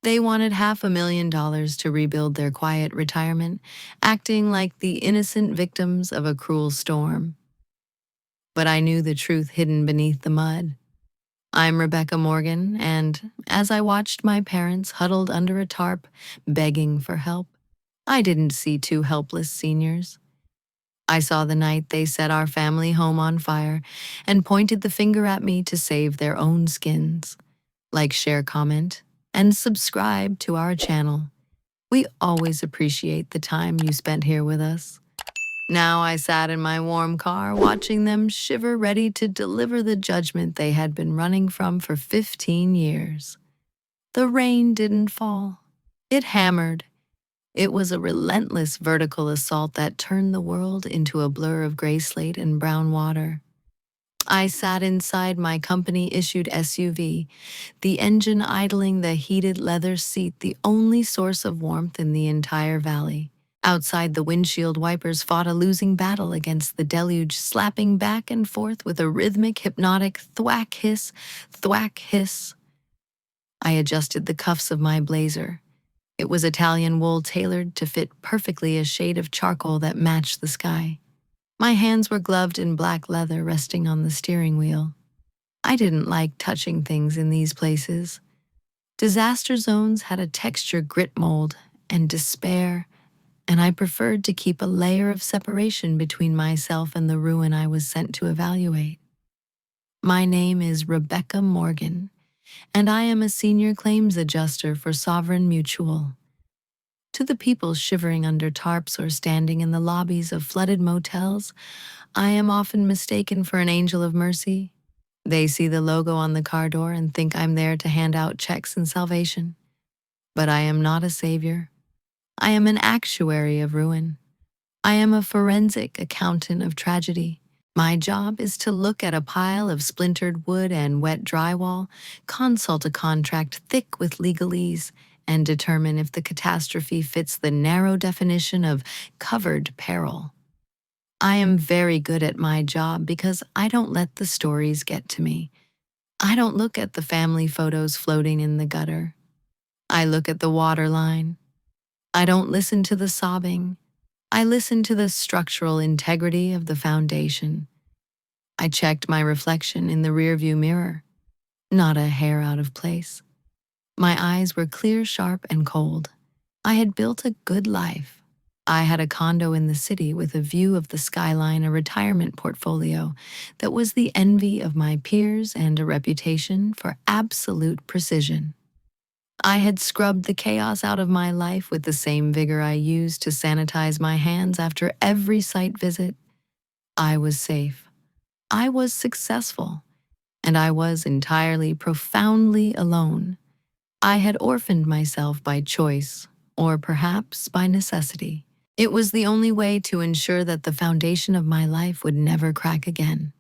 They wanted $500,000 to rebuild their quiet retirement, acting like the innocent victims of a cruel storm. But I knew the truth hidden beneath the mud. I'm Rebecca Morgan, and as I watched my parents huddled under a tarp, begging for help, I didn't see two helpless seniors. I saw the night they set our family home on fire and pointed the finger at me to save their own skins. Like, share, comment, and subscribe to our channel. We always appreciate the time you spent here with us. Now I sat in my warm car watching them shiver, ready to deliver the judgment they had been running from for 15 years. The rain didn't fall. It hammered. It was a relentless vertical assault that turned the world into a blur of gray slate and brown water. I sat inside my company-issued SUV, the engine idling, the heated leather seat the only source of warmth in the entire valley. Outside, the windshield wipers fought a losing battle against the deluge, slapping back and forth with a rhythmic, hypnotic thwack hiss, thwack hiss. I adjusted the cuffs of my blazer. It was Italian wool tailored to fit perfectly a shade of charcoal that matched the sky. My hands were gloved in black leather resting on the steering wheel. I didn't like touching things in these places. Disaster zones had a texture grit mold and despair, and I preferred to keep a layer of separation between myself and the ruin I was sent to evaluate. My name is Rebecca Morgan, and I am a senior claims adjuster for Sovereign Mutual. To the people shivering under tarps or standing in the lobbies of flooded motels, I am often mistaken for an angel of mercy. They see the logo on the car door and think I'm there to hand out checks and salvation. But I am not a savior. I am an actuary of ruin. I am a forensic accountant of tragedy. My job is to look at a pile of splintered wood and wet drywall, consult a contract thick with legalese, and determine if the catastrophe fits the narrow definition of covered peril. I am very good at my job because I don't let the stories get to me. I don't look at the family photos floating in the gutter. I look at the water line. I don't listen to the sobbing. I listen to the structural integrity of the foundation. I checked my reflection in the rearview mirror. Not a hair out of place. My eyes were clear, sharp, and cold. I had built a good life. I had a condo in the city with a view of the skyline, a retirement portfolio that was the envy of my peers, and a reputation for absolute precision. I had scrubbed the chaos out of my life with the same vigor I used to sanitize my hands after every site visit. I was safe. I was successful. And I was entirely, profoundly alone. I had orphaned myself by choice, or perhaps by necessity. It was the only way to ensure that the foundation of my life would never crack again.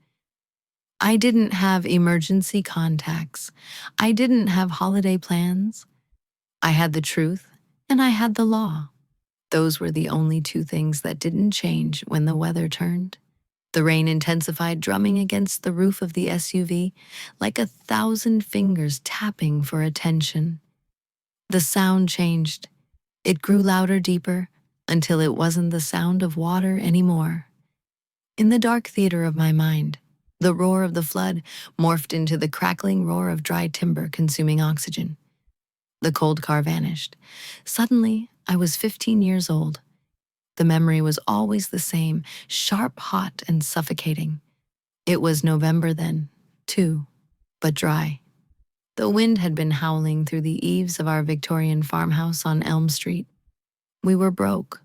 I didn't have emergency contacts. I didn't have holiday plans. I had the truth, and I had the law. Those were the only two things that didn't change when the weather turned. The rain intensified, drumming against the roof of the SUV like 1,000 fingers tapping for attention. The sound changed. It grew louder, deeper, until it wasn't the sound of water anymore. In the dark theater of my mind, the roar of the flood morphed into the crackling roar of dry timber consuming oxygen. The cold car vanished. Suddenly, I was 15 years old. The memory was always the same, sharp, hot, and suffocating. It was November then, too, but dry. The wind had been howling through the eaves of our Victorian farmhouse on Elm Street. We were broke.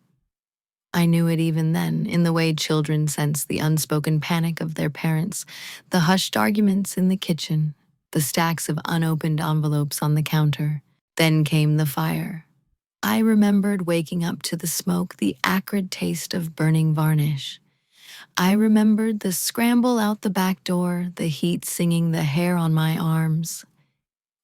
I knew it even then, in the way children sense the unspoken panic of their parents, the hushed arguments in the kitchen, the stacks of unopened envelopes on the counter. Then came the fire. I remembered waking up to the smoke, the acrid taste of burning varnish. I remembered the scramble out the back door, the heat singing the hair on my arms.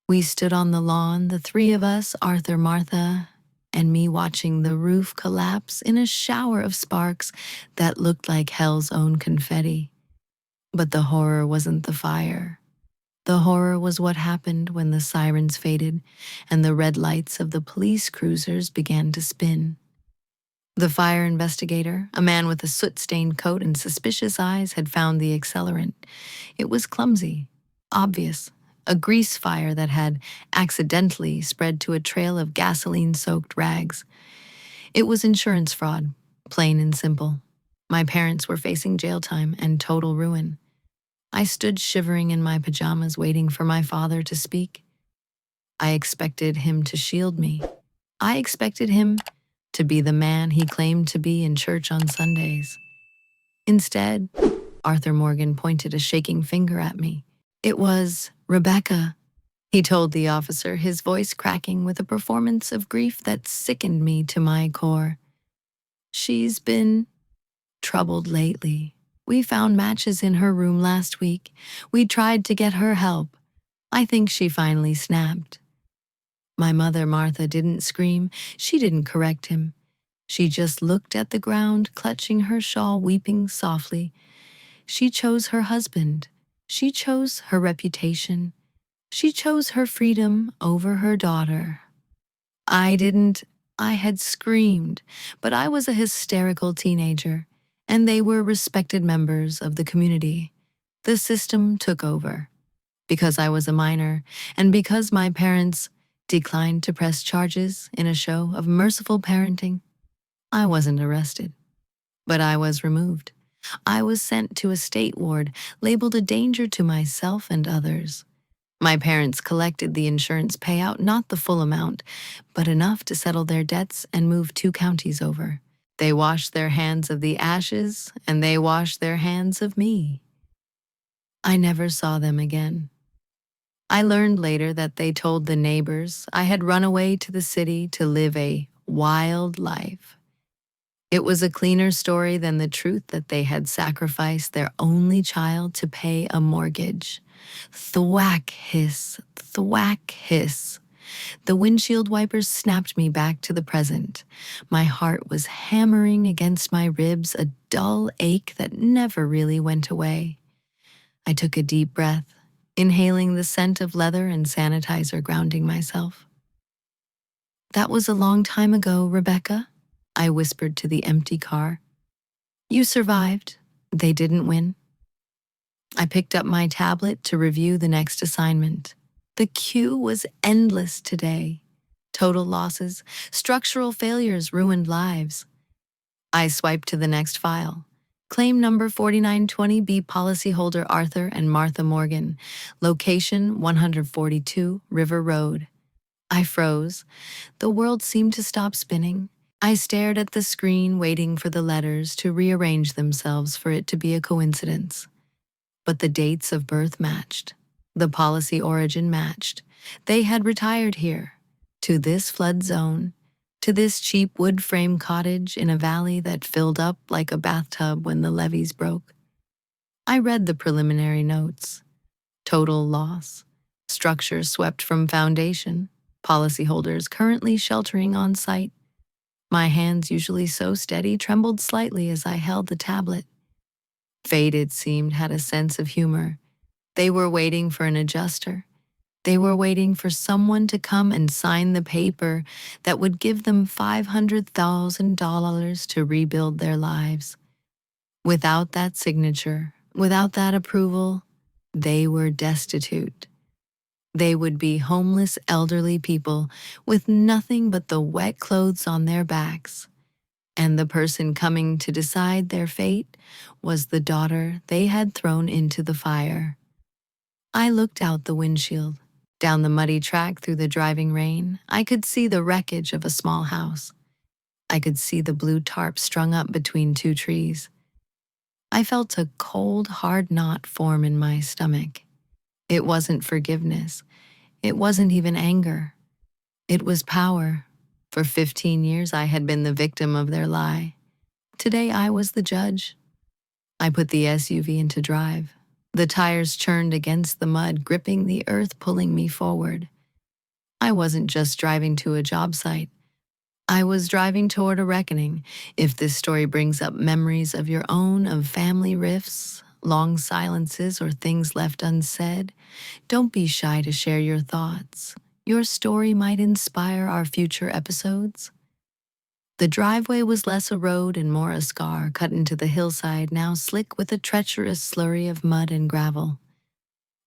We stood on the lawn, the three of us, Arthur, Martha, and me, watching the roof collapse in a shower of sparks that looked like hell's own confetti. But the horror wasn't the fire. The horror was what happened when the sirens faded and the red lights of the police cruisers began to spin. The fire investigator, a man with a soot-stained coat and suspicious eyes, had found the accelerant. It was clumsy, obvious, a grease fire that had accidentally spread to a trail of gasoline-soaked rags. It was insurance fraud, plain and simple. My parents were facing jail time and total ruin. I stood shivering in my pajamas waiting for my father to speak. I expected him to shield me. I expected him to be the man he claimed to be in church on Sundays. Instead, Arthur Morgan pointed a shaking finger at me. "It was Rebecca," he told the officer, his voice cracking with a performance of grief that sickened me to my core. "She's been troubled lately. We found matches in her room last week. We tried to get her help. I think she finally snapped." My mother, Martha, didn't scream. She didn't correct him. She just looked at the ground, clutching her shawl, weeping softly. She chose her husband. She chose her reputation. She chose her freedom over her daughter. I didn't. I had screamed, but I was a hysterical teenager, and they were respected members of the community. The system took over. Because I was a minor, and because my parents declined to press charges in a show of merciful parenting, I wasn't arrested. But I was removed. I was sent to a state ward, labeled a danger to myself and others. My parents collected the insurance payout, not the full amount, but enough to settle their debts and move 2 counties over. They washed their hands of the ashes, and they washed their hands of me. I never saw them again. I learned later that they told the neighbors I had run away to the city to live a wild life. It was a cleaner story than the truth that they had sacrificed their only child to pay a mortgage. Thwack hiss, thwack hiss. The windshield wipers snapped me back to the present. My heart was hammering against my ribs, a dull ache that never really went away. I took a deep breath, inhaling the scent of leather and sanitizer, grounding myself. "That was a long time ago, Rebecca," I whispered to the empty car. "You survived. They didn't win." I picked up my tablet to review the next assignment. The queue was endless today. Total losses, structural failures ruined lives. I swiped to the next file. Claim number 4920B, policyholder Arthur and Martha Morgan. Location 142 River Road. I froze. The world seemed to stop spinning. I stared at the screen, waiting for the letters to rearrange themselves for it to be a coincidence. But the dates of birth matched. The policy origin matched. They had retired here, to this flood zone, to this cheap wood frame cottage in a valley that filled up like a bathtub when the levees broke. I read the preliminary notes. Total loss. Structure swept from foundation. Policyholders currently sheltering on site. My hands, usually so steady, trembled slightly as I held the tablet. Fate, it seemed, had a sense of humor. They were waiting for an adjuster. They were waiting for someone to come and sign the paper that would give them $500,000 to rebuild their lives. Without that signature, without that approval, they were destitute. They would be homeless elderly people with nothing but the wet clothes on their backs. And the person coming to decide their fate was the daughter they had thrown into the fire. I looked out the windshield. Down the muddy track through the driving rain, I could see the wreckage of a small house. I could see the blue tarp strung up between 2 trees. I felt a cold, hard knot form in my stomach. It wasn't forgiveness. It wasn't even anger. It was power. For 15 years, I had been the victim of their lie. Today, I was the judge. I put the SUV into drive. The tires churned against the mud, gripping the earth, pulling me forward. I wasn't just driving to a job site. I was driving toward a reckoning. If this story brings up memories of your own, of family rifts, long silences, or things left unsaid, don't be shy to share your thoughts. Your story might inspire our future episodes. The driveway was less a road and more a scar cut into the hillside, now slick with a treacherous slurry of mud and gravel.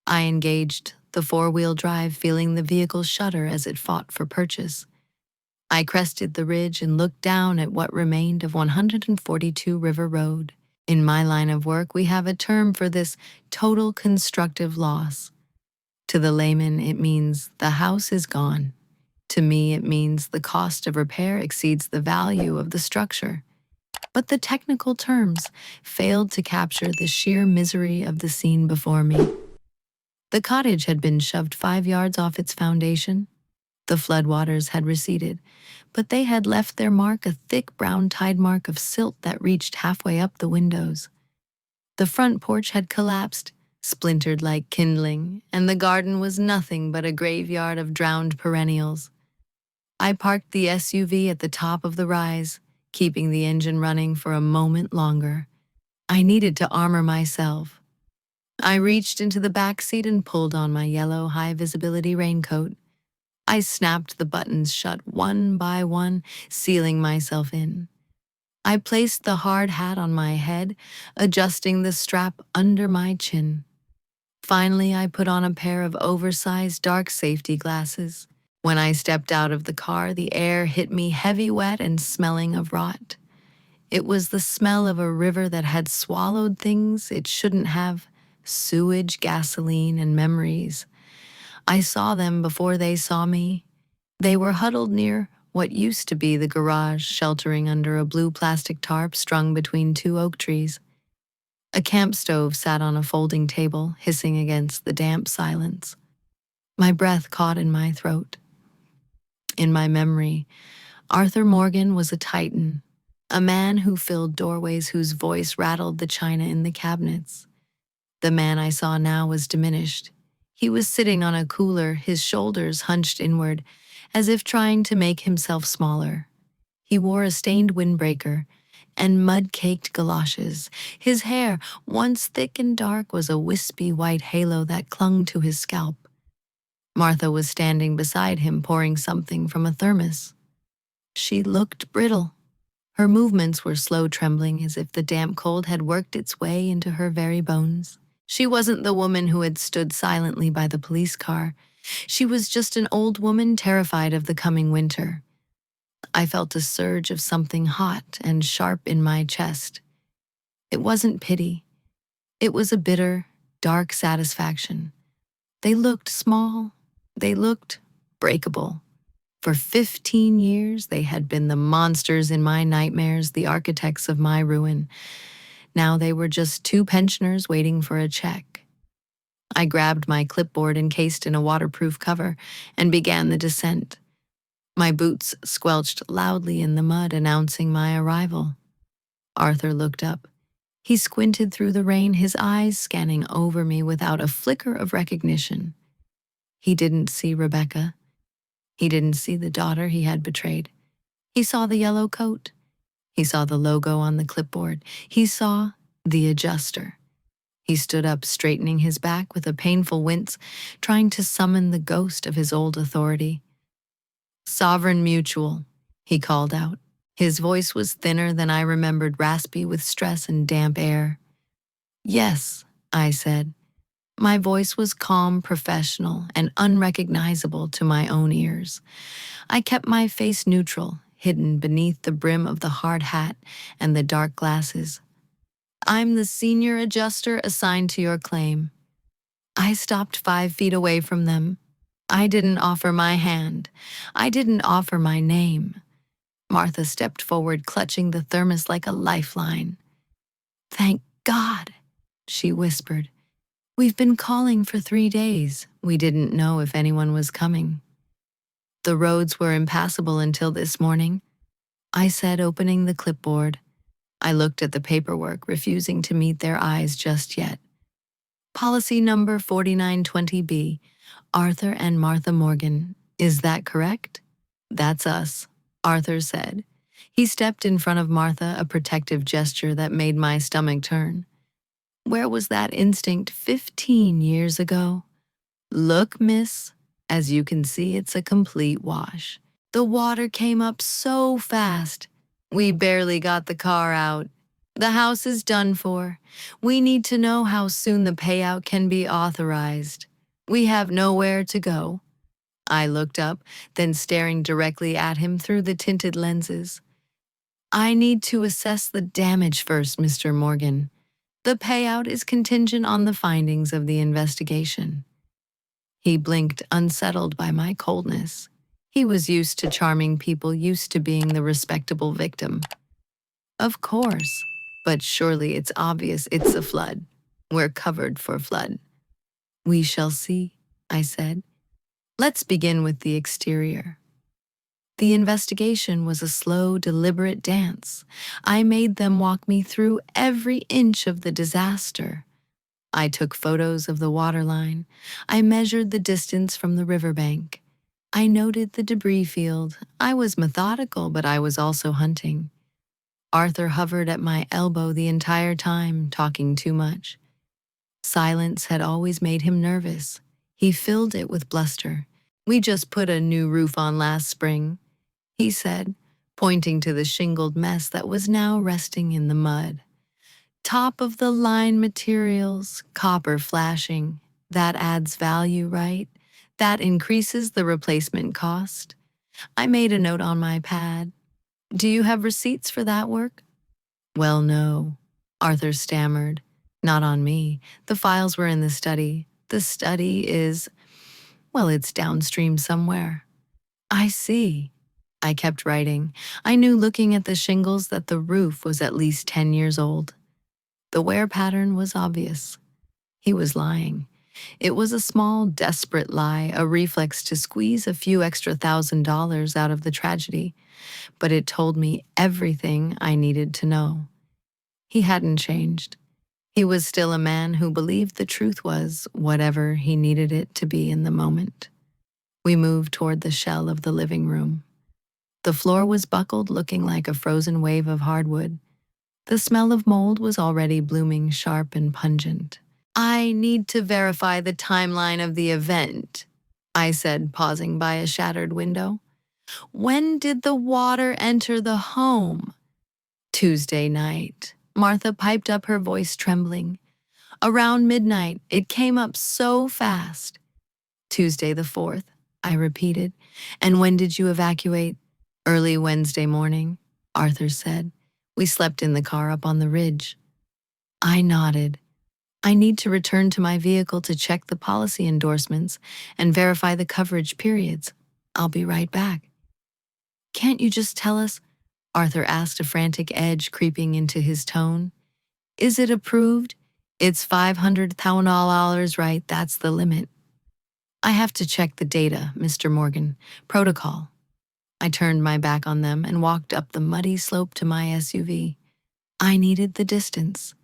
I engaged the four-wheel drive, feeling the vehicle shudder as it fought for purchase. I crested the ridge and looked down at what remained of 142 River Road. In my line of work, we have a term for this: total constructive loss. To the layman, it means the house is gone. To me, it means the cost of repair exceeds the value of the structure. But the technical terms failed to capture the sheer misery of the scene before me. The cottage had been shoved 5 yards off its foundation. The floodwaters had receded, but they had left their mark, a thick brown tide mark of silt that reached halfway up the windows. The front porch had collapsed, splintered like kindling, and the garden was nothing but a graveyard of drowned perennials. I parked the SUV at the top of the rise, keeping the engine running for a moment longer. I needed to armor myself. I reached into the back seat and pulled on my yellow high-visibility raincoat. I snapped the buttons shut one by one, sealing myself in. I placed the hard hat on my head, adjusting the strap under my chin. Finally, I put on a pair of oversized dark safety glasses. When I stepped out of the car, the air hit me heavy, wet, and smelling of rot. It was the smell of a river that had swallowed things it shouldn't have: sewage, gasoline, and memories. I saw them before they saw me. They were huddled near what used to be the garage, sheltering under a blue plastic tarp strung between 2 oak trees. A camp stove sat on a folding table, hissing against the damp silence. My breath caught in my throat. In my memory, Arthur Morgan was a titan, a man who filled doorways, whose voice rattled the china in the cabinets. The man I saw now was diminished. He was sitting on a cooler, his shoulders hunched inward, as if trying to make himself smaller. He wore a stained windbreaker and mud-caked galoshes. His hair, once thick and dark, was a wispy white halo that clung to his scalp. Martha was standing beside him, pouring something from a thermos. She looked brittle. Her movements were slow, trembling, as if the damp cold had worked its way into her very bones. She wasn't the woman who had stood silently by the police car. She was just an old woman terrified of the coming winter. I felt a surge of something hot and sharp in my chest. It wasn't pity. It was a bitter, dark satisfaction. They looked small. They looked breakable. For 15 years, they had been the monsters in my nightmares, the architects of my ruin. Now they were just 2 pensioners waiting for a check. I grabbed my clipboard encased in a waterproof cover and began the descent. My boots squelched loudly in the mud, announcing my arrival. Arthur looked up. He squinted through the rain, his eyes scanning over me without a flicker of recognition. He didn't see Rebecca. He didn't see the daughter he had betrayed. He saw the yellow coat. He saw the logo on the clipboard. He saw the adjuster. He stood up, straightening his back with a painful wince, trying to summon the ghost of his old authority. "Sovereign Mutual," he called out. His voice was thinner than I remembered, raspy with stress and damp air. "Yes," I said. My voice was calm, professional, and unrecognizable to my own ears. I kept my face neutral, hidden beneath the brim of the hard hat and the dark glasses. "I'm the senior adjuster assigned to your claim." I stopped 5 feet away from them. I didn't offer my hand. I didn't offer my name. Martha stepped forward, clutching the thermos like a lifeline. "Thank God," she whispered. "We've been calling for 3 days. We didn't know if anyone was coming." "The roads were impassable until this morning," I said, opening the clipboard. I looked at the paperwork, refusing to meet their eyes just yet. "Policy number 4920B, Arthur and Martha Morgan. Is that correct?" "That's us," Arthur said. He stepped in front of Martha, a protective gesture that made my stomach turn. Where was that instinct 15 years ago? Look, miss, as you can see, it's a complete wash. The water came up so fast. We barely got the car out. The house is done for. We need to know how soon the payout can be authorized. We have nowhere to go. I looked up, then staring directly at him through the tinted lenses. I need to assess the damage first, Mr. Morgan. The payout is contingent on the findings of the investigation. He blinked, unsettled by my coldness. He was used to charming people, used to being the respectable victim. Of course, but surely it's obvious it's a flood. We're covered for flood. We shall see, I said. Let's begin with the exterior. The investigation was a slow, deliberate dance. I made them walk me through every inch of the disaster. I took photos of the waterline. I measured the distance from the riverbank. I noted the debris field. I was methodical, but I was also hunting. Arthur hovered at my elbow the entire time, talking too much. Silence had always made him nervous. He filled it with bluster. We just put a new roof on last spring, he said, pointing to the shingled mess that was now resting in the mud. Top-of-the-line materials, copper flashing. That adds value, right? That increases the replacement cost. I made a note on my pad. Do you have receipts for that work? Well, no, Arthur stammered. Not on me. The files were in the study. The study is, well, it's downstream somewhere. I see. I kept writing. I knew looking at the shingles that the roof was at least 10 years old. The wear pattern was obvious. He was lying. It was a small, desperate lie, a reflex to squeeze a few extra $1,000 out of the tragedy, but it told me everything I needed to know. He hadn't changed. He was still a man who believed the truth was whatever he needed it to be in the moment. We moved toward the shell of the living room. The floor was buckled, looking like a frozen wave of hardwood. The smell of mold was already blooming, sharp and pungent. I need to verify the timeline of the event, I said, pausing by a shattered window. When did the water enter the home? Tuesday night. Martha piped up, her voice trembling. Around midnight, it came up so fast. Tuesday the 4th, I repeated. And when did you evacuate? Early Wednesday morning, Arthur said. We slept in the car up on the ridge. I nodded. I need to return to my vehicle to check the policy endorsements and verify the coverage periods. I'll be right back. Can't you just tell us? Arthur asked, a frantic edge creeping into his tone. Is it approved? It's $500,000, right? That's the limit. I have to check the data, Mr. Morgan. Protocol. I turned my back on them and walked up the muddy slope to my SUV. I needed the distance.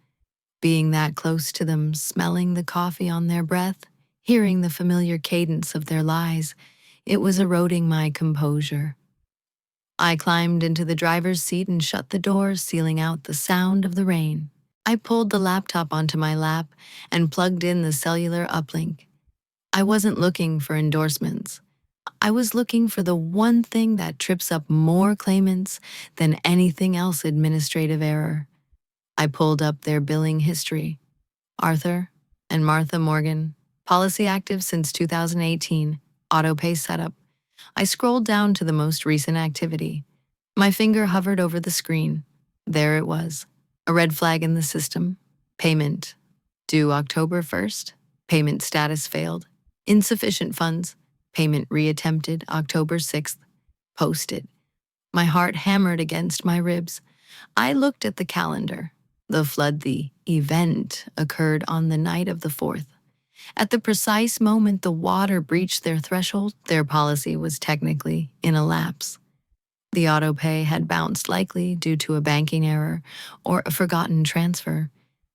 Being that close to them, smelling the coffee on their breath, hearing the familiar cadence of their lies, it was eroding my composure. I climbed into the driver's seat and shut the door, sealing out the sound of the rain. I pulled the laptop onto my lap and plugged in the cellular uplink. I wasn't looking for endorsements. I was looking for the one thing that trips up more claimants than anything else: administrative error. I pulled up their billing history. Arthur and Martha Morgan, policy active since 2018, auto-pay setup. I scrolled down to the most recent activity. My finger hovered over the screen. There it was, a red flag in the system. Payment. Due October 1st. Payment status failed. Insufficient funds. Payment reattempted October 6th. Posted. My heart hammered against my ribs. I looked at the calendar. The event, occurred on the night of the 4th. At the precise moment the water breached their threshold, their policy was technically in a lapse. The autopay had bounced, likely due to a banking error or a forgotten transfer,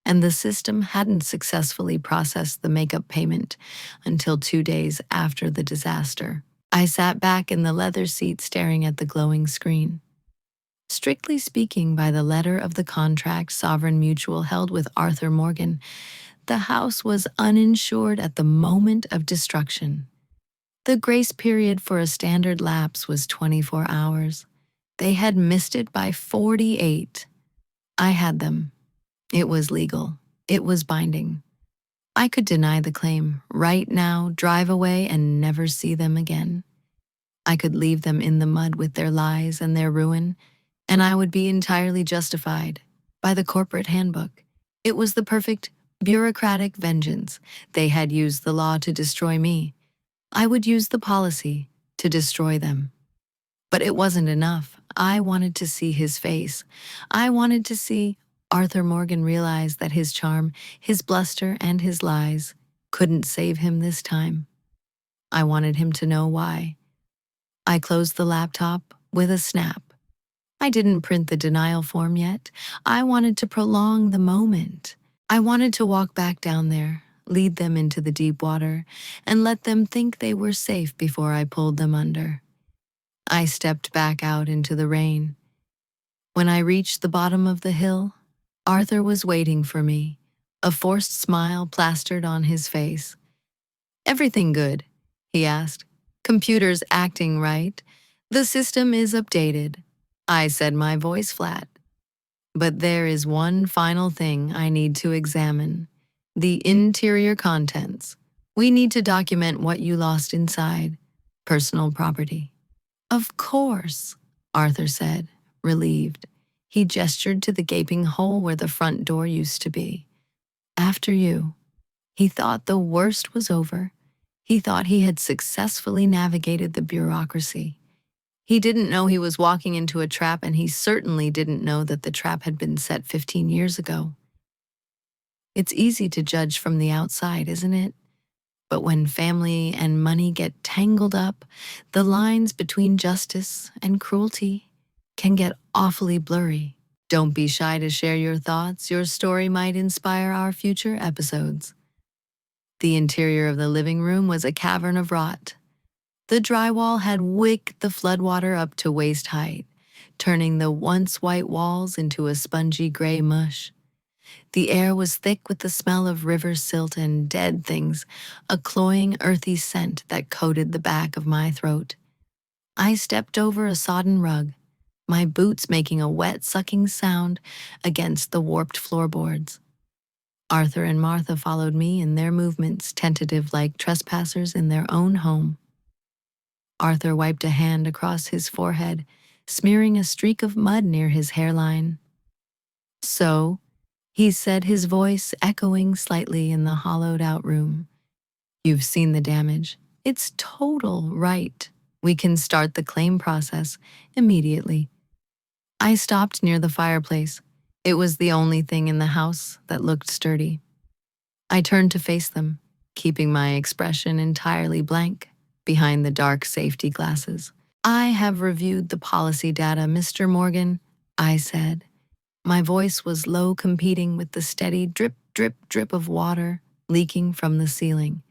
and the system hadn't successfully processed the makeup payment until 2 days after the disaster. I sat back in the leather seat staring at the glowing screen. Strictly speaking, by the letter of the contract Sovereign Mutual held with Arthur Morgan, the house was uninsured at the moment of destruction. The grace period for a standard lapse was 24 hours. They had missed it by 48. I had them. It was legal. It was binding. I could deny the claim right now, drive away, and never see them again. I could leave them in the mud with their lies and their ruin, and I would be entirely justified by the corporate handbook. It was the perfect bureaucratic vengeance. They had used the law to destroy me. I would use the policy to destroy them. But it wasn't enough. I wanted to see his face. I wanted to see Arthur Morgan realize that his charm, his bluster, and his lies couldn't save him this time. I wanted him to know why. I closed the laptop with a snap. I didn't print the denial form yet. I wanted to prolong the moment. I wanted to walk back down there, lead them into the deep water, and let them think they were safe before I pulled them under. I stepped back out into the rain. When I reached the bottom of the hill, Arthur was waiting for me, a forced smile plastered on his face. "Everything good?" he asked. "Computer's acting right? The system is updated." I said, my voice flat. "But there is one final thing I need to examine. The interior contents. We need to document what you lost inside. Personal property." "Of course," Arthur said, relieved. He gestured to the gaping hole where the front door used to be. "After you." He thought the worst was over. He thought he had successfully navigated the bureaucracy. He didn't know he was walking into a trap, and he certainly didn't know that the trap had been set 15 years ago. It's easy to judge from the outside, isn't it? But when family and money get tangled up, the lines between justice and cruelty can get awfully blurry. Don't be shy to share your thoughts. Your story might inspire our future episodes. The interior of the living room was a cavern of rot. The drywall had wicked the floodwater up to waist height, turning the once white walls into a spongy gray mush. The air was thick with the smell of river silt and dead things, a cloying, earthy scent that coated the back of my throat. I stepped over a sodden rug, my boots making a wet, sucking sound against the warped floorboards. Arthur and Martha followed me in their movements, tentative like trespassers in their own home. Arthur wiped a hand across his forehead, smearing a streak of mud near his hairline. "So," he said, his voice echoing slightly in the hollowed-out room, "you've seen the damage. It's total, right? We can start the claim process immediately." I stopped near the fireplace. It was the only thing in the house that looked sturdy. I turned to face them, keeping my expression entirely blank behind the dark safety glasses. "I have reviewed the policy data, Mr. Morgan," I said. My voice was low, competing with the steady drip, drip, drip of water leaking from the ceiling.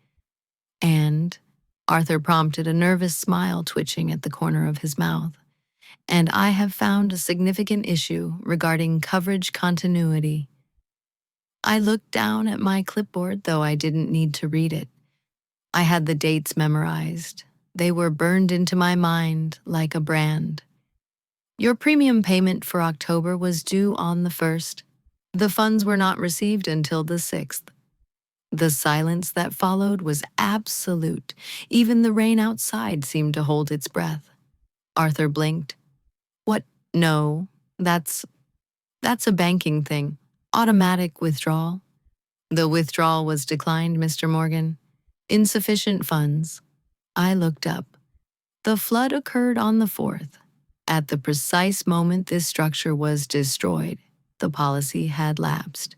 "And," Arthur prompted, a nervous smile twitching at the corner of his mouth, "and I have found a significant issue regarding coverage continuity." I looked down at my clipboard, though I didn't need to read it. I had the dates memorized. They were burned into my mind like a brand. "Your premium payment for October was due on the 1st. The funds were not received until the 6th. The silence that followed was absolute. Even the rain outside seemed to hold its breath. Arthur blinked. "What? No, that's a banking thing. Automatic withdrawal." "The withdrawal was declined, Mr. Morgan. Insufficient funds." I looked up. The flood occurred on the 4th. At the precise moment this structure was destroyed, the policy had lapsed.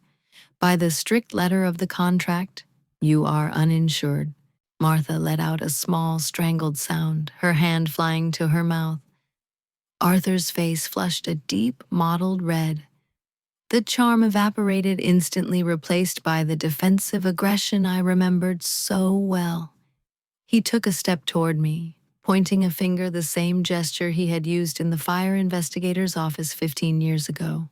By the strict letter of the contract, you are uninsured. Martha let out a small, strangled sound, her hand flying to her mouth. Arthur's face flushed a deep, mottled red. The charm evaporated, instantly replaced by the defensive aggression I remembered so well. He took a step toward me, pointing a finger, the same gesture he had used in the fire investigator's office 15 years ago.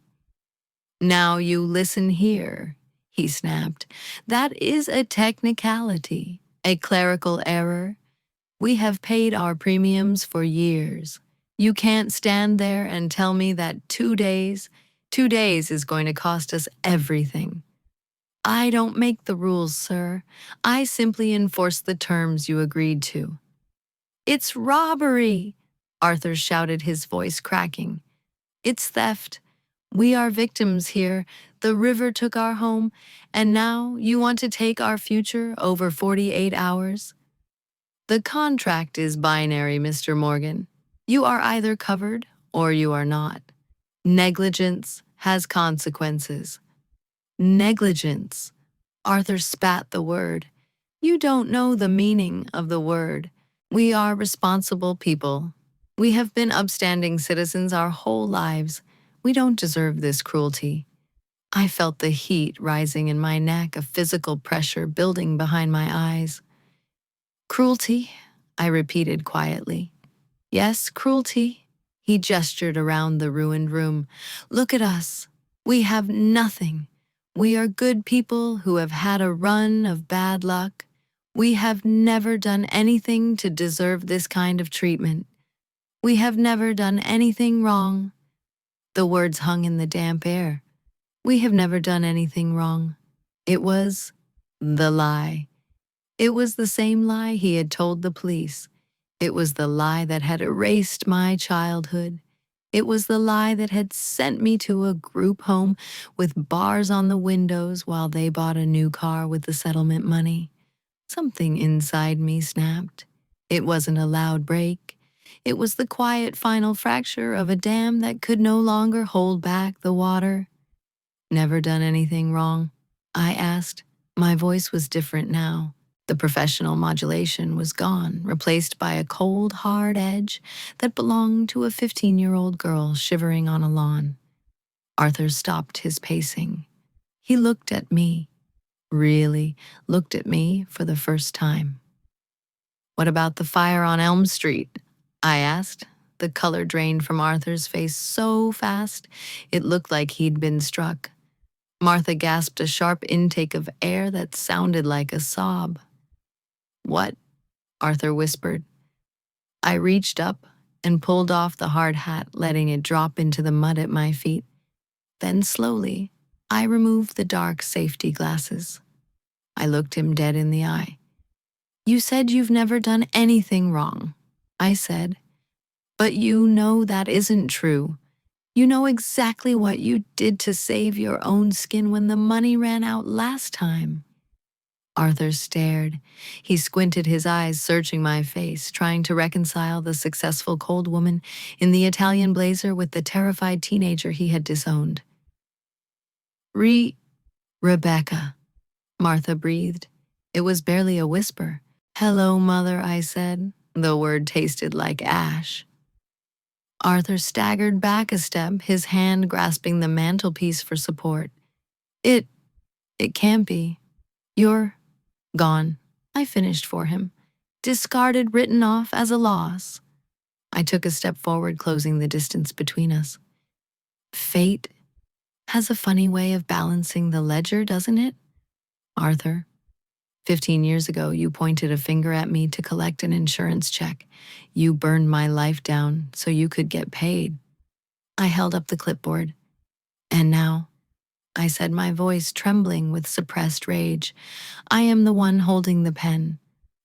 "Now you listen here," he snapped. "That is a technicality, a clerical error. We have paid our premiums for years. You can't stand there and tell me that 2 days is going to cost us everything. I don't make the rules, sir. I simply enforce the terms you agreed to." "It's robbery!" Arthur shouted, his voice cracking. "It's theft. We are victims here. The river took our home, and now you want to take our future over 48 hours? The contract is binary, Mr. Morgan. You are either covered or you are not. Negligence has consequences." "Negligence." Arthur spat the word. "You don't know the meaning of the word. We are responsible people. We have been upstanding citizens our whole lives. We don't deserve this cruelty." I felt the heat rising in my neck, a physical pressure building behind my eyes. "Cruelty?" I repeated quietly. "Yes, cruelty." He gestured around the ruined room. "Look at us. We have nothing. We are good people who have had a run of bad luck. We have never done anything to deserve this kind of treatment. We have never done anything wrong." The words hung in the damp air. We have never done anything wrong. It was the lie. It was the same lie he had told the police. It was the lie that had erased my childhood. It was the lie that had sent me to a group home with bars on the windows while they bought a new car with the settlement money. Something inside me snapped. It wasn't a loud break. It was the quiet final fracture of a dam that could no longer hold back the water. "Never done anything wrong?" I asked. My voice was different now. The professional modulation was gone, replaced by a cold, hard edge that belonged to a 15-year-old girl shivering on a lawn. Arthur stopped his pacing. He looked at me, really looked at me for the first time. "What about the fire on Elm Street?" I asked. The color drained from Arthur's face so fast, it looked like he'd been struck. Martha gasped a sharp intake of air that sounded like a sob. "What?" Arthur whispered. I reached up and pulled off the hard hat, letting it drop into the mud at my feet. Then slowly, I removed the dark safety glasses. I looked him dead in the eye. "You said you've never done anything wrong," I said. "But you know that isn't true. You know exactly what you did to save your own skin when the money ran out last time." Arthur stared. He squinted his eyes, searching my face, trying to reconcile the successful cold woman in the Italian blazer with the terrified teenager he had disowned. Rebecca," Martha breathed. It was barely a whisper. "Hello, Mother," I said. The word tasted like ash. Arthur staggered back a step, his hand grasping the mantelpiece for support. It can't be. You're gone," I finished for him. "Discarded, written off as a loss." I took a step forward, closing the distance between us. "Fate has a funny way of balancing the ledger, doesn't it? Arthur, 15 years ago, you pointed a finger at me to collect an insurance check. You burned my life down so you could get paid." I held up the clipboard. "And now," I said, my voice trembling with suppressed rage, "I am the one holding the pen.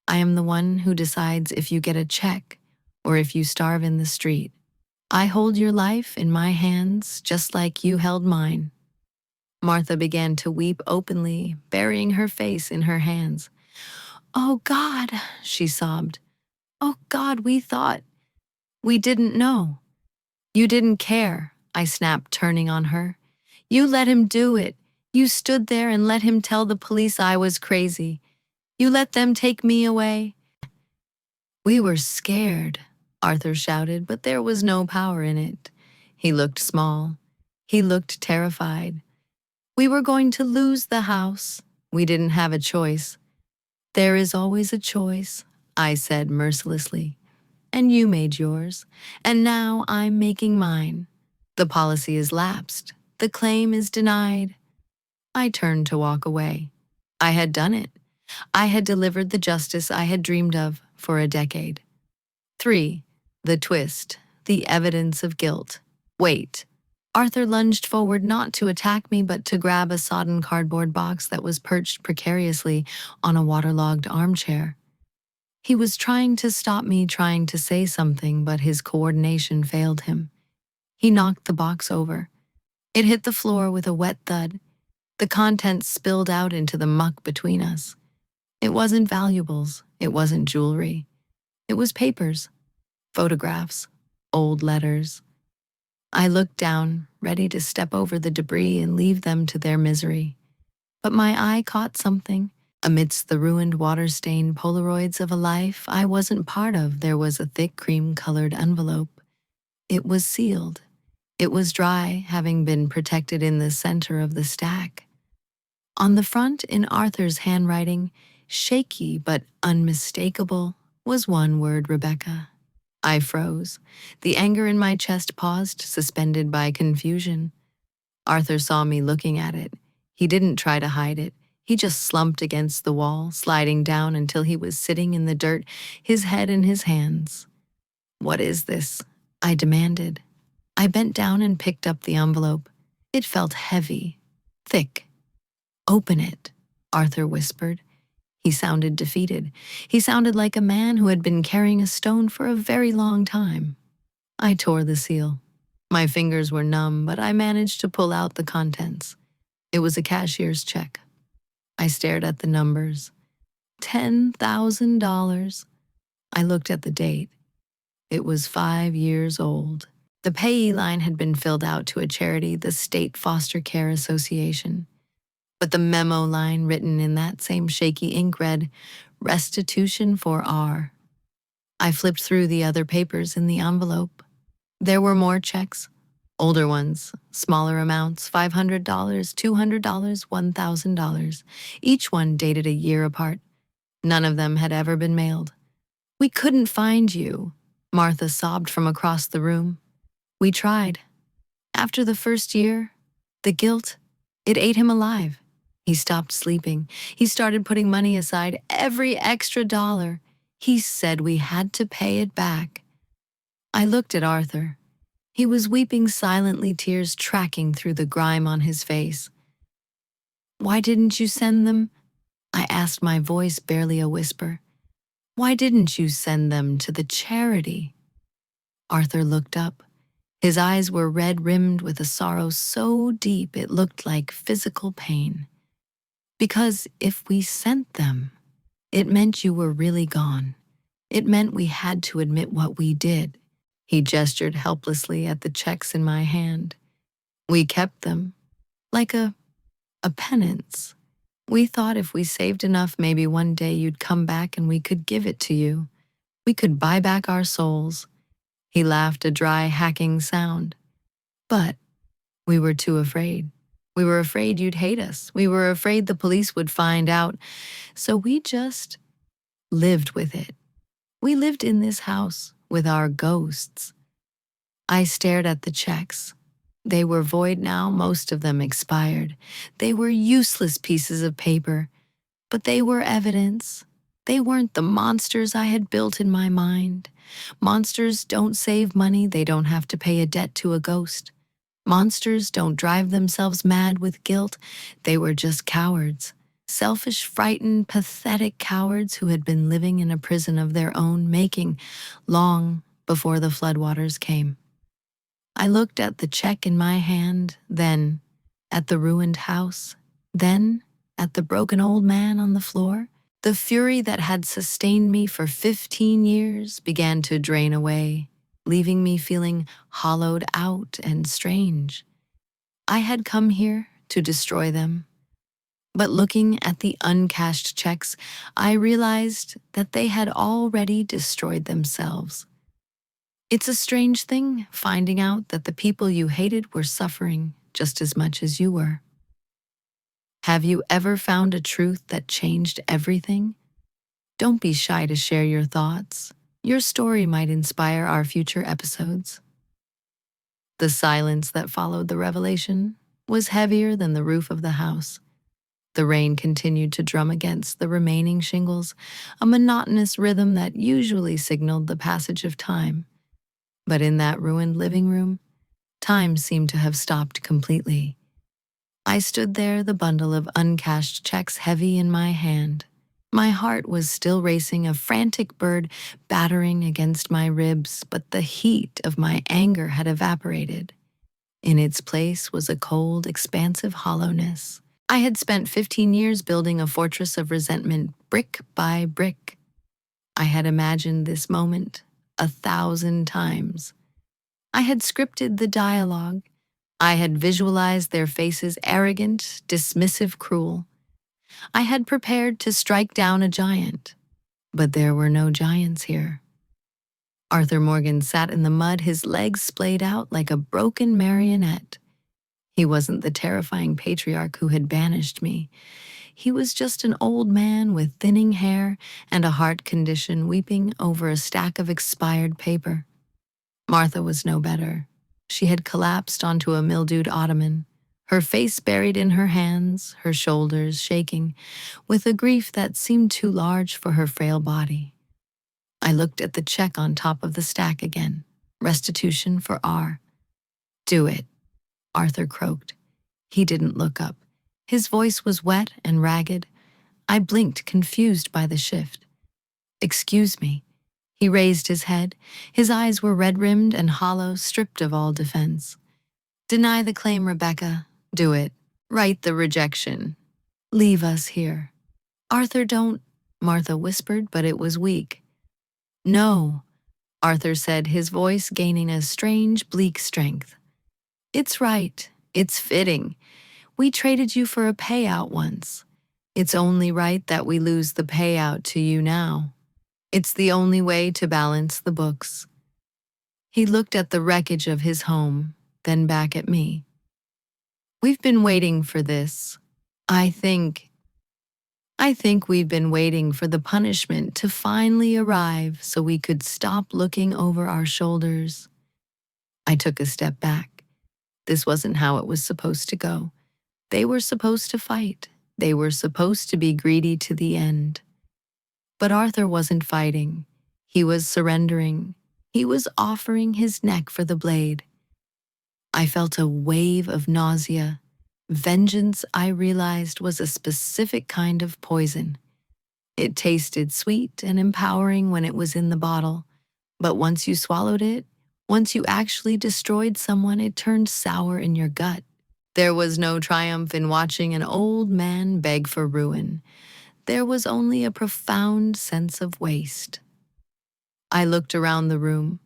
I am the one who decides if you get a check or if you starve in the street. I hold your life in my hands just like you held mine." Martha began to weep openly, burying her face in her hands. "Oh, God," she sobbed. "Oh, God, we didn't know." "You didn't care," I snapped, turning on her. "You let him do it. You stood there and let him tell the police I was crazy. You let them take me away." "We were scared," Arthur shouted, but there was no power in it. He looked small. He looked terrified. "We were going to lose the house. We didn't have a choice." "There is always a choice," I said mercilessly. and you made yours, and now I'm making mine. The policy is lapsed. The claim is denied. I turned to walk away. I had done it. I had delivered the justice I had dreamed of for a decade. 3. The twist, the evidence of guilt. Wait. Arthur lunged forward not to attack me but to grab a sodden cardboard box that was perched precariously on a waterlogged armchair. He was trying to stop me trying to say something, but his coordination failed him. He knocked the box over. It hit the floor with a wet thud. The contents spilled out into the muck between us. It wasn't valuables. It wasn't jewelry. It was papers, photographs, old letters. I looked down, ready to step over the debris and leave them to their misery. But my eye caught something. Amidst the ruined water-stained Polaroids of a life I wasn't part of, there was a thick cream-colored envelope. It was sealed. It was dry, having been protected in the center of the stack. On the front, in Arthur's handwriting, shaky but unmistakable, was one word: Rebecca. I froze. The anger in my chest paused, suspended by confusion. Arthur saw me looking at it. He didn't try to hide it. He just slumped against the wall, sliding down until he was sitting in the dirt, his head in his hands. "What is this?" I demanded. I bent down and picked up the envelope. It felt heavy, thick. "Open it," Arthur whispered. He sounded defeated. He sounded like a man who had been carrying a stone for a very long time. I tore the seal. My fingers were numb, but I managed to pull out the contents. It was a cashier's check. I stared at the numbers. $10,000. I looked at the date. It was 5 years old. The payee line had been filled out to a charity, the State Foster Care Association. But the memo line written in that same shaky ink read, "Restitution for R." I flipped through the other papers in the envelope. There were more checks, older ones, smaller amounts, $500, $200, $1,000, each one dated a year apart. None of them had ever been mailed. "We couldn't find you," Martha sobbed from across the room. "We tried. After the first year, the guilt, it ate him alive. He stopped sleeping. He started putting money aside, every extra dollar. He said we had to pay it back." I looked at Arthur. He was weeping silently, tears tracking through the grime on his face. "Why didn't you send them?" I asked, my voice barely a whisper. "Why didn't you send them to the charity?" Arthur looked up. His eyes were red-rimmed with a sorrow so deep it looked like physical pain. "Because if we sent them, it meant you were really gone. It meant we had to admit what we did." He gestured helplessly at the checks in my hand. "We kept them, like a penance. We thought if we saved enough, maybe one day you'd come back and we could give it to you. We could buy back our souls." He laughed, a dry, hacking sound. "But we were too afraid. We were afraid you'd hate us. We were afraid the police would find out. So we just lived with it. We lived in this house with our ghosts." I stared at the checks. They were void now, most of them expired. They were useless pieces of paper, but they were evidence. They weren't the monsters I had built in my mind. Monsters don't save money, they don't have to pay a debt to a ghost. Monsters don't drive themselves mad with guilt. They were just cowards. Selfish, frightened, pathetic cowards who had been living in a prison of their own making long before the floodwaters came. I looked at the check in my hand, then at the ruined house, then at the broken old man on the floor. The fury that had sustained me for 15 years began to drain away, leaving me feeling hollowed out and strange. I had come here to destroy them. But looking at the uncashed checks, I realized that they had already destroyed themselves. It's a strange thing, finding out that the people you hated were suffering just as much as you were. Have you ever found a truth that changed everything? Don't be shy to share your thoughts. Your story might inspire our future episodes. The silence that followed the revelation was heavier than the roof of the house. The rain continued to drum against the remaining shingles, a monotonous rhythm that usually signaled the passage of time. But in that ruined living room, time seemed to have stopped completely. I stood there, the bundle of uncashed checks heavy in my hand. My heart was still racing, a frantic bird battering against my ribs, but the heat of my anger had evaporated. In its place was a cold, expansive hollowness. I had spent 15 years building a fortress of resentment, brick by brick. I had imagined this moment 1,000 times. I had scripted the dialogue. I had visualized their faces arrogant, dismissive, cruel. I had prepared to strike down a giant, but there were no giants here. Arthur Morgan sat in the mud, his legs splayed out like a broken marionette. He wasn't the terrifying patriarch who had banished me. He was just an old man with thinning hair and a heart condition weeping over a stack of expired paper. Martha was no better. She had collapsed onto a mildewed ottoman, her face buried in her hands, her shoulders shaking, with a grief that seemed too large for her frail body. I looked at the check on top of the stack again. Restitution for R. "Do it," Arthur croaked. He didn't look up. His voice was wet and ragged. I blinked, confused by the shift. "Excuse me." He raised his head. His eyes were red-rimmed and hollow, stripped of all defense. "Deny the claim, Rebecca. Do it. Write the rejection. Leave us here." "Arthur, don't," Martha whispered, but it was weak. "No," Arthur said, his voice gaining a strange, bleak strength. "It's right. It's fitting. We traded you for a payout once. It's only right that we lose the payout to you now. It's the only way to balance the books." He looked at the wreckage of his home, then back at me. "We've been waiting for this. I think we've been waiting for the punishment to finally arrive so we could stop looking over our shoulders." I took a step back. This wasn't how it was supposed to go. They were supposed to fight. They were supposed to be greedy to the end. But Arthur wasn't fighting. He was surrendering. He was offering his neck for the blade. I felt a wave of nausea. Vengeance, I realized, was a specific kind of poison. It tasted sweet and empowering when it was in the bottle, but once you swallowed it, once you actually destroyed someone, it turned sour in your gut. There was no triumph in watching an old man beg for ruin. There was only a profound sense of waste. I looked around the room.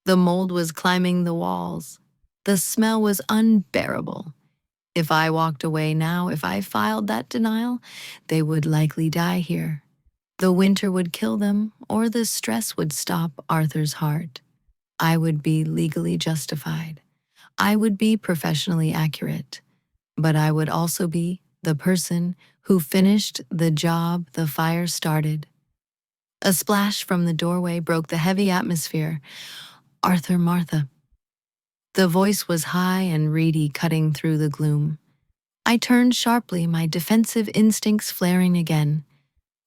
The mold was climbing the walls. The smell was unbearable. If I walked away now, if I filed that denial, they would likely die here. The winter would kill them, or the stress would stop Arthur's heart. I would be legally justified. I would be professionally accurate. But I would also be the person who finished the job the fire started. A splash from the doorway broke the heavy atmosphere. "Arthur, Martha." The voice was high and reedy, cutting through the gloom. I turned sharply, my defensive instincts flaring again.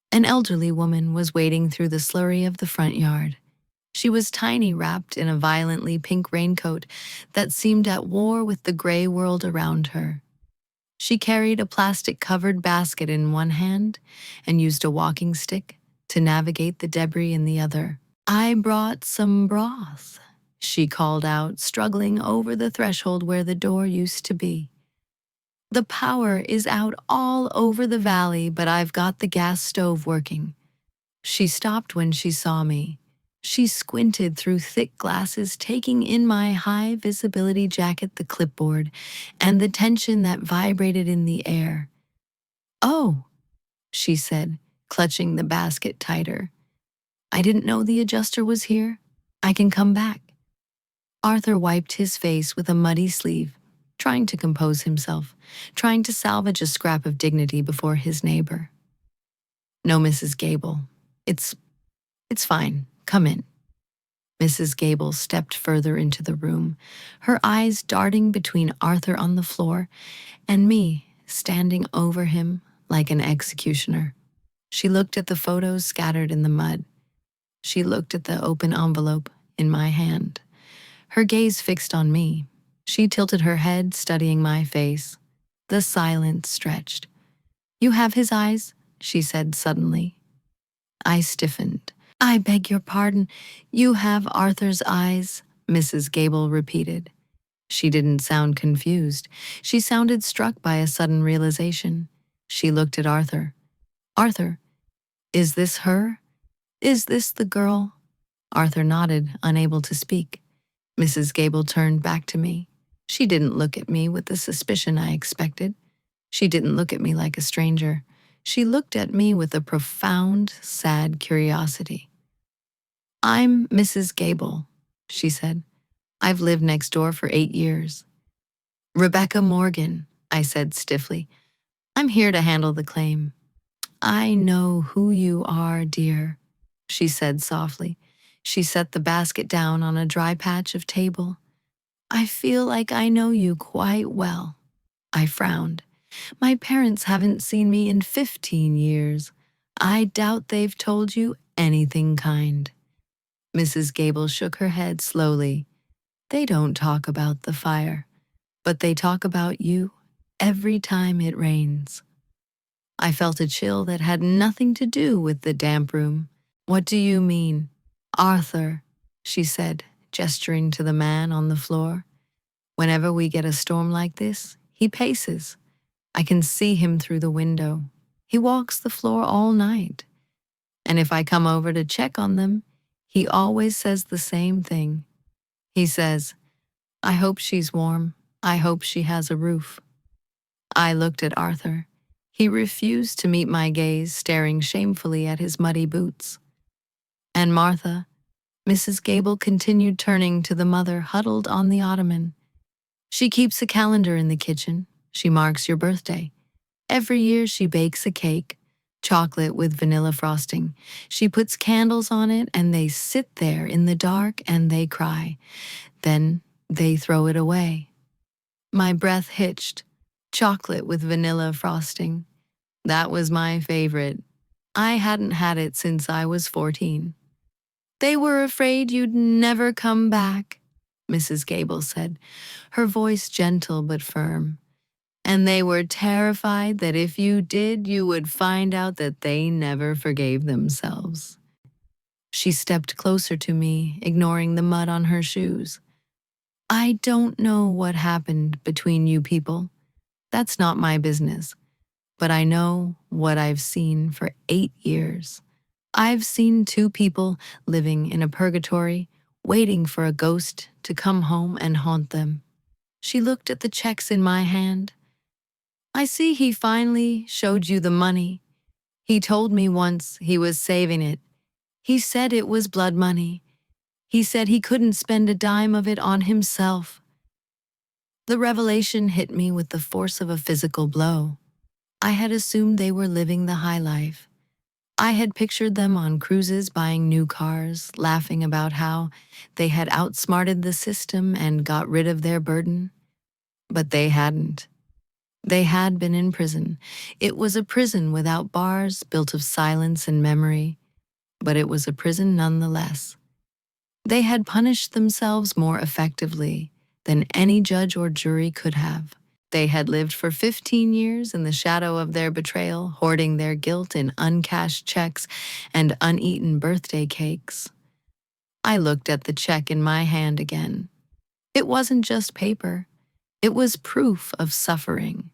An elderly woman was wading through the slurry of the front yard. She was tiny, wrapped in a violently pink raincoat that seemed at war with the gray world around her. She carried a plastic-covered basket in one hand and used a walking stick to navigate the debris in the other. "I brought some broth," she called out, struggling over the threshold where the door used to be. "The power is out all over the valley, but I've got the gas stove working." She stopped when she saw me. She squinted through thick glasses, taking in my high-visibility jacket, the clipboard, and the tension that vibrated in the air. "Oh," she said, clutching the basket tighter. "I didn't know the adjuster was here. I can come back." Arthur wiped his face with a muddy sleeve, trying to compose himself, trying to salvage a scrap of dignity before his neighbor. "No, Mrs. Gable. It's fine. Come in." Mrs. Gable stepped further into the room, her eyes darting between Arthur on the floor and me standing over him like an executioner. She looked at the photos scattered in the mud. She looked at the open envelope in my hand, her gaze fixed on me. She tilted her head, studying my face. The silence stretched. "You have his eyes," she said suddenly. I stiffened. "I beg your pardon. You have Arthur's eyes," Mrs. Gable repeated. She didn't sound confused. She sounded struck by a sudden realization. She looked at Arthur. "Arthur, is this her? Is this the girl?" Arthur nodded, unable to speak. Mrs. Gable turned back to me. She didn't look at me with the suspicion I expected. She didn't look at me like a stranger. She looked at me with a profound, sad curiosity. "I'm Mrs. Gable," she said. "I've lived next door for 8 years." "Rebecca Morgan," I said stiffly. "I'm here to handle the claim." "I know who you are, dear," she said softly. She set the basket down on a dry patch of table. "I feel like I know you quite well." I frowned. "My parents haven't seen me in 15 years. I doubt they've told you anything kind." Mrs. Gable shook her head slowly. "They don't talk about the fire, but they talk about you every time it rains." I felt a chill that had nothing to do with the damp room. "What do you mean?" "Arthur," she said, gesturing to the man on the floor. "Whenever we get a storm like this, he paces. I can see him through the window. He walks the floor all night. And if I come over to check on them, he always says the same thing. He says, 'I hope she's warm. I hope she has a roof.'" I looked at Arthur. He refused to meet my gaze, staring shamefully at his muddy boots. "And Martha," Mrs. Gable continued, turning to the mother huddled on the ottoman. "She keeps a calendar in the kitchen. She marks your birthday. Every year she bakes a cake, chocolate with vanilla frosting. She puts candles on it and they sit there in the dark and they cry. Then they throw it away." My breath hitched. Chocolate with vanilla frosting. That was my favorite. I hadn't had it since I was 14. "They were afraid you'd never come back," Mrs. Gable said, her voice gentle but firm. "And they were terrified that if you did, you would find out that they never forgave themselves." She stepped closer to me, ignoring the mud on her shoes. "I don't know what happened between you people. That's not my business. But I know what I've seen for 8 years. I've seen 2 people living in a purgatory, waiting for a ghost to come home and haunt them." She looked at the checks in my hand. "I see he finally showed you the money. He told me once he was saving it. He said it was blood money. He said he couldn't spend a dime of it on himself." The revelation hit me with the force of a physical blow. I had assumed they were living the high life. I had pictured them on cruises buying new cars, laughing about how they had outsmarted the system and got rid of their burden. But they hadn't. They had been in prison. It was a prison without bars, built of silence and memory, but it was a prison nonetheless. They had punished themselves more effectively than any judge or jury could have. They had lived for 15 years in the shadow of their betrayal, hoarding their guilt in uncashed checks and uneaten birthday cakes. I looked at the check in my hand again. It wasn't just paper. It was proof of suffering.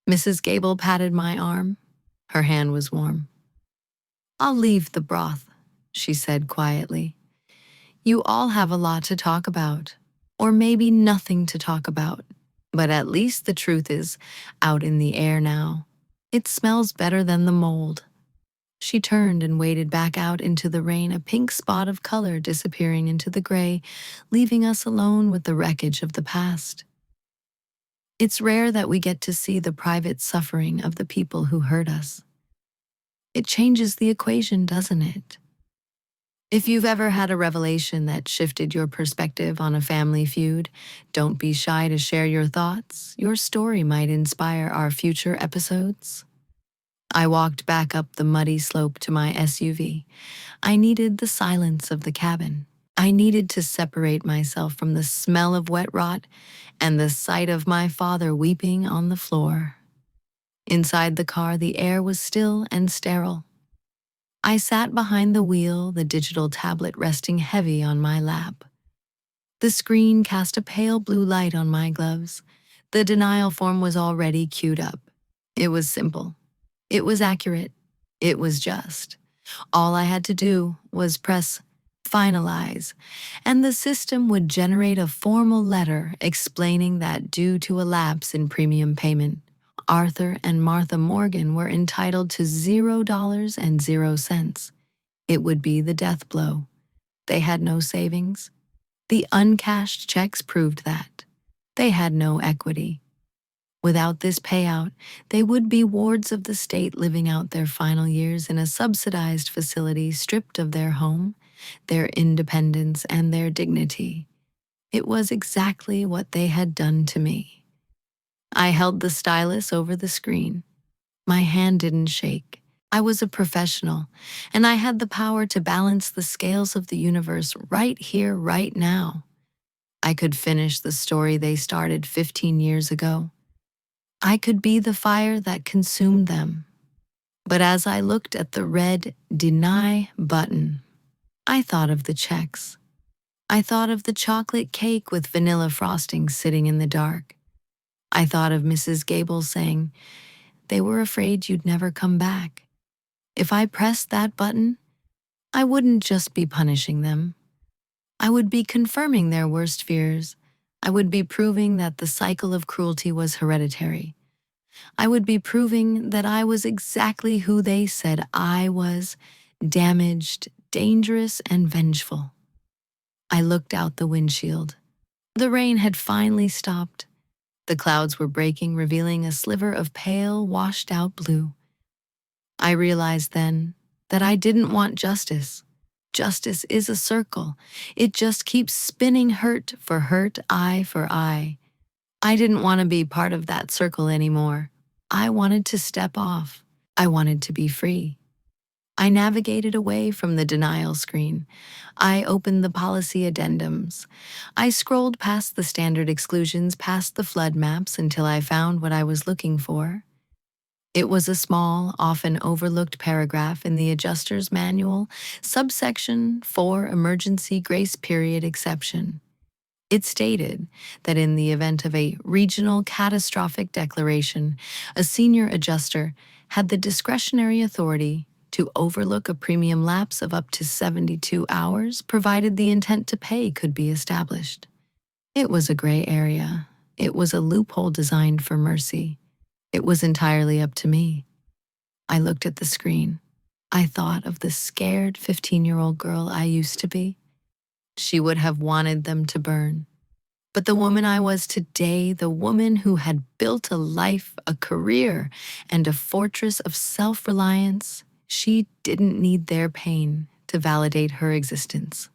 Mrs. Gable patted my arm. Her hand was warm. "I'll leave the broth," she said quietly. "You all have a lot to talk about, or maybe nothing to talk about. But at least the truth is out in the air now. It smells better than the mold." She turned and waded back out into the rain, a pink spot of color disappearing into the gray, leaving us alone with the wreckage of the past. It's rare that we get to see the private suffering of the people who hurt us. It changes the equation, doesn't it? If you've ever had a revelation that shifted your perspective on a family feud, don't be shy to share your thoughts. Your story might inspire our future episodes. I walked back up the muddy slope to my SUV. I needed the silence of the cabin. I needed to separate myself from the smell of wet rot and the sight of my father weeping on the floor. Inside the car, the air was still and sterile. I sat behind the wheel, the digital tablet resting heavy on my lap. The screen cast a pale blue light on my gloves. The denial form was already queued up. It was simple. It was accurate. It was just. All I had to do was press finalize, and the system would generate a formal letter explaining that due to a lapse in premium payment, Arthur and Martha Morgan were entitled to $0.00. It would be the death blow. They had no savings. The uncashed checks proved that. They had no equity. Without this payout, they would be wards of the state living out their final years in a subsidized facility stripped of their home, their independence, and their dignity. It was exactly what they had done to me. I held the stylus over the screen. My hand didn't shake. I was a professional, and I had the power to balance the scales of the universe right here, right now. I could finish the story they started 15 years ago. I could be the fire that consumed them. But as I looked at the red deny button, I thought of the checks. I thought of the chocolate cake with vanilla frosting sitting in the dark. I thought of Mrs. Gable saying, "They were afraid you'd never come back." If I pressed that button, I wouldn't just be punishing them. I would be confirming their worst fears. I would be proving that the cycle of cruelty was hereditary. I would be proving that I was exactly who they said I was: damaged, dangerous, and vengeful. I looked out the windshield. The rain had finally stopped. The clouds were breaking, revealing a sliver of pale, washed-out blue. I realized then that I didn't want justice. Justice is a circle. It just keeps spinning, hurt for hurt, eye for eye. I didn't want to be part of that circle anymore. I wanted to step off. I wanted to be free. I navigated away from the denial screen. I opened the policy addendums. I scrolled past the standard exclusions, past the flood maps until I found what I was looking for. It was a small, often overlooked paragraph in the adjuster's manual, subsection 4, emergency grace period exception. It stated that in the event of a regional catastrophic declaration, a senior adjuster had the discretionary authority to overlook a premium lapse of up to 72 hours, provided the intent to pay could be established. It was a gray area. It was a loophole designed for mercy. It was entirely up to me. I looked at the screen. I thought of the scared 15-year-old girl I used to be. She would have wanted them to burn. But the woman I was today, the woman who had built a life, a career, and a fortress of self-reliance, she didn't need their pain to validate her existence.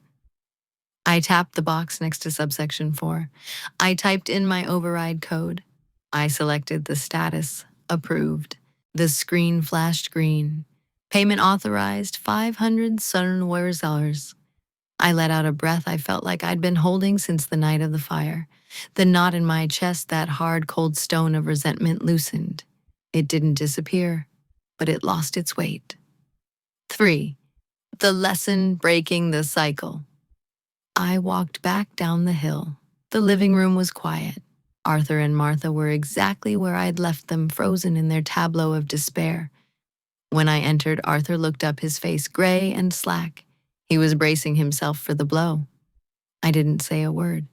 I tapped the box next to subsection 4. I typed in my override code. I selected the status, approved. The screen flashed green. Payment authorized, $500. I let out a breath I felt like I'd been holding since the night of the fire. The knot in my chest, that hard, cold stone of resentment, loosened. It didn't disappear, but it lost its weight. 3. The lesson: breaking the cycle. I walked back down the hill. The living room was quiet. Arthur and Martha were exactly where I'd left them, frozen in their tableau of despair. When I entered, Arthur looked up, his face gray and slack. He was bracing himself for the blow. I didn't say a word.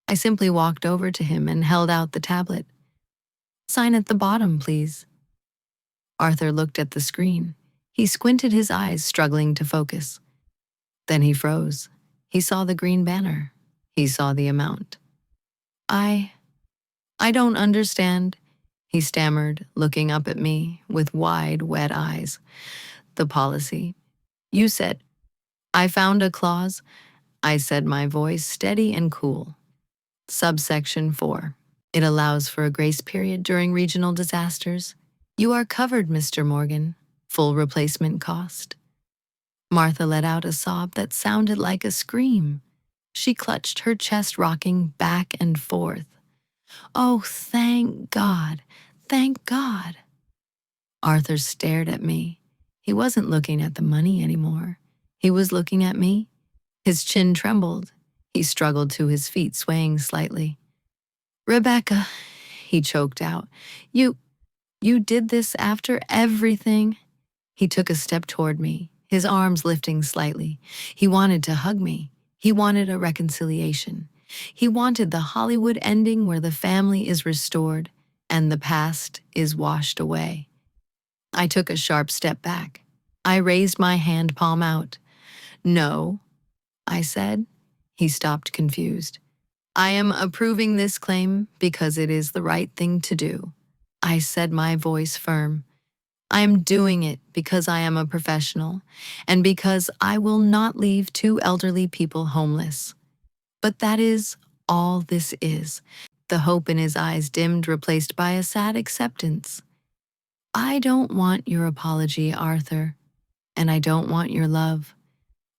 I simply walked over to him and held out the tablet. "Sign at the bottom, please." Arthur looked at the screen. He squinted his eyes, struggling to focus. Then he froze. He saw the green banner. He saw the amount. I don't understand," he stammered, looking up at me with wide, wet eyes. "The policy. You said I found a clause, I said, my voice steady and cool. Subsection 4. It allows for a grace period during regional disasters. You are covered, Mr. Morgan. Full replacement cost. Martha let out a sob that sounded like a scream. She clutched her chest, rocking back and forth. Oh, thank God. Thank God. Arthur stared at me. He wasn't looking at the money anymore. He was looking at me. His chin trembled. He struggled to his feet, swaying slightly. Rebecca, he choked out. You did this after everything? He took a step toward me, his arms lifting slightly. He wanted to hug me. He wanted a reconciliation. He wanted the Hollywood ending where the family is restored and the past is washed away. I took a sharp step back. I raised my hand, palm out. No, I said. He stopped, confused. I am approving this claim because it is the right thing to do. I said, my voice firm. I am doing it because I am a professional and because I will not leave two elderly people homeless. But that is all this is. The hope in his eyes dimmed, replaced by a sad acceptance. I don't want your apology, Arthur, and I don't want your love.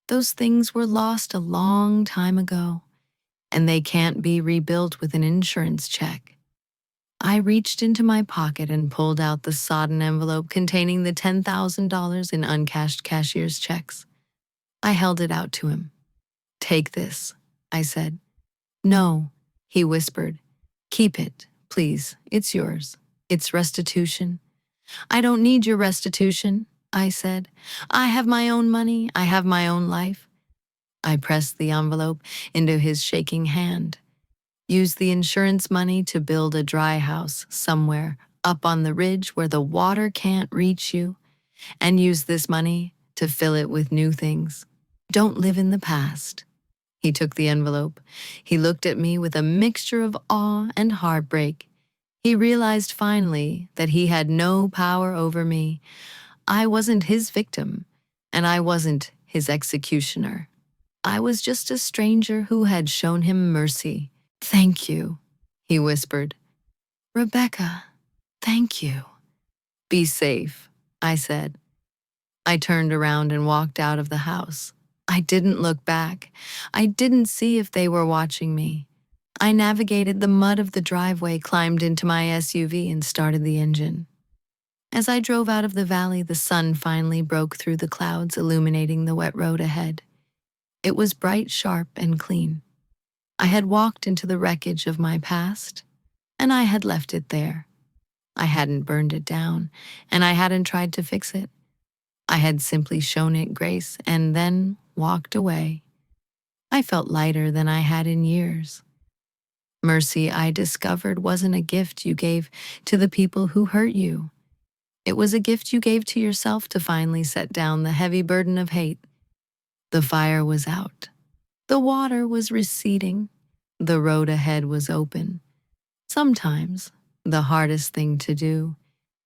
Those things were lost a long time ago, and they can't be rebuilt with an insurance check. I reached into my pocket and pulled out the sodden envelope containing the $10,000 in uncashed cashier's checks. I held it out to him. Take this, I said. No, he whispered. Keep it, please. It's yours. It's restitution. I don't need your restitution, I said. I have my own money. I have my own life. I pressed the envelope into his shaking hand. Use the insurance money to build a dry house somewhere up on the ridge where the water can't reach you, and use this money to fill it with new things. Don't live in the past. He took the envelope. He looked at me with a mixture of awe and heartbreak. He realized finally that he had no power over me. I wasn't his victim, and I wasn't his executioner. I was just a stranger who had shown him mercy. Thank you, he whispered. Rebecca, thank you. Be safe, I said. I turned around and walked out of the house. I didn't look back. I didn't see if they were watching me. I navigated the mud of the driveway, climbed into my SUV, and started the engine. As I drove out of the valley, the sun finally broke through the clouds, illuminating the wet road ahead. It was bright, sharp, and clean. I had walked into the wreckage of my past, and I had left it there. I hadn't burned it down, and I hadn't tried to fix it. I had simply shown it grace and then walked away. I felt lighter than I had in years. Mercy, I discovered, wasn't a gift you gave to the people who hurt you. It was a gift you gave to yourself to finally set down the heavy burden of hate. The fire was out. The water was receding. The road ahead was open. Sometimes the hardest thing to do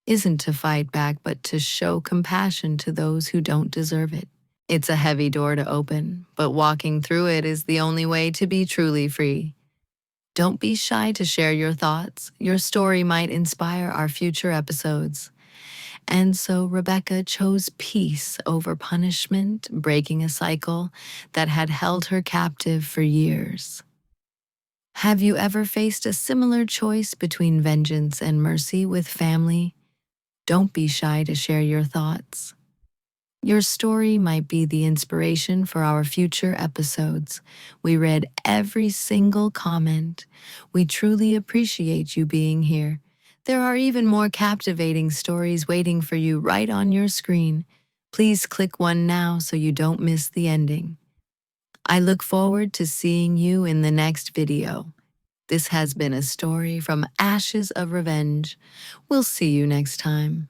isn't to fight back, but to show compassion to those who don't deserve it. It's a heavy door to open, but walking through it is the only way to be truly free. Don't be shy to share your thoughts. Your story might inspire our future episodes. And so Rebecca chose peace over punishment, breaking a cycle that had held her captive for years. Have you ever faced a similar choice between vengeance and mercy with family? Don't be shy to share your thoughts. Your story might be the inspiration for our future episodes. We read every single comment. We truly appreciate you being here. There are even more captivating stories waiting for you right on your screen. Please click one now so you don't miss the ending. I look forward to seeing you in the next video. This has been a story from Ashes of Revenge. We'll see you next time.